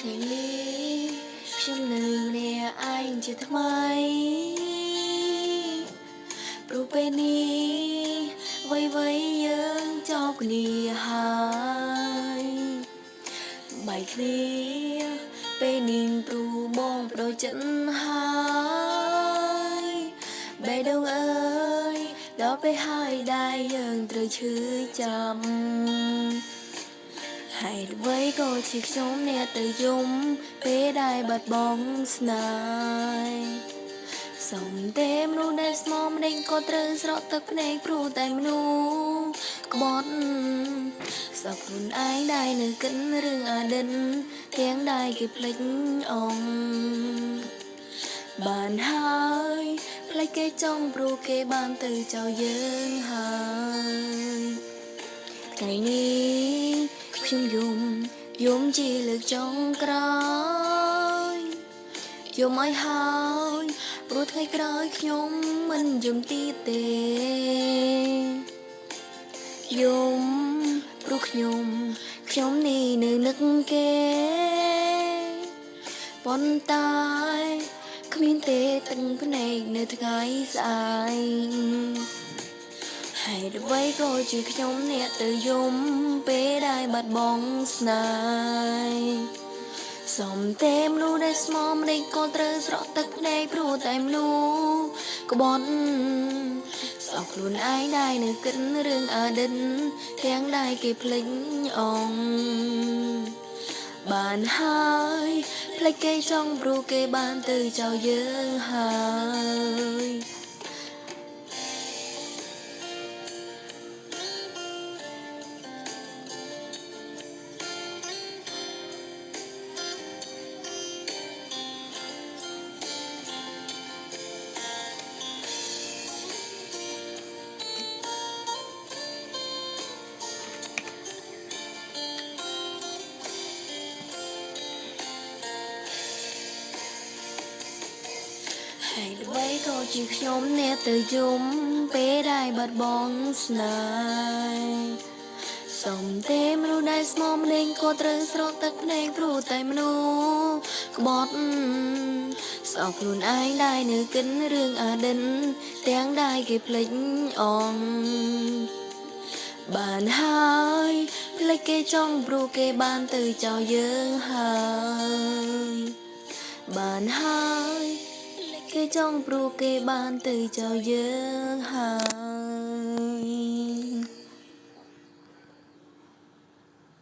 ថ្ងៃនេះខ្ញុំនៅអ្នកឯងជាថ្មីព្រោះពេលនេះវ័យយើងចប់គ្នាហើយបែកគ្នាពេលនេះព្រោះបងប្រចិត្តហើយបេះដូងអើយដល់ពេលហើយដែរយើងត្រូវឈឺចាំហើយអ្វីក៏ជាខ្ញុំអ្នកទៅយំពេលដែលបាត់បង់ស្នេហ៍សំតែមនុស្សដែលស្មម្ដេចក៏ត្រូវស្រក់ទឹកភ្នែកព្រោះតែមនុស្សក្បត់សពខ្លួនឯងដែលនៅគិតរឿងអតីតទាំងដែលគេភ្លេចអងបានហើយភ្លេចគេចង់ព្រោះគេបានទៅចោលយើងហើយថ្ងៃនេះខ្ញុំយំជាលើកចុងក្រោយយំឲ្យហើយព្រោះថ្ងៃក្រោយខ្ញុំមិនយំទៀតទេយំព្រោះខ្ញុំនេះនៅនឹកគេប៉ុន្តែគ្មានទេទឹកភ្នែកនៅថ្ងៃស្អែកហើយអ្វីក៏ជាខ្ញុំអ្នកទៅយំពេលដែលបាត់បង់ស្នេហ៍សំតែមនុស្សដែលស្មម្ដេចក៏ត្រូវស្រក់ទឹកភ្នែកព្រោះតែមនុស្សក្បត់សោកខ្លួនឯងដែលនៅគិតរឿងអតីតទាំងដែលគេភ្លេចអងបានហើយភ្លេចគេចង់ព្រោះគេបានទៅចោលយើងហើយហើយអ្វីក៏ជាខ្ញុំអ្នកទៅយំពេលដែលបាត់បង់ស្នេហ៍សំតែមនុស្សដែលស្មម្ដេចក៏ត្រូវស្រក់ទឹកភ្នែកព្រោះតែមនុស្សក្បត់សោកខ្លួនឯងដែលនៅគិតរឿងអតីតទាំងដែលគេភ្លេចអងបានហើយភ្លេចគេចង់ព្រោះគេបានទៅចោលយើងហើយបានហើយគេចង់ព្រោះគេបានទៅចោលយើងហើយ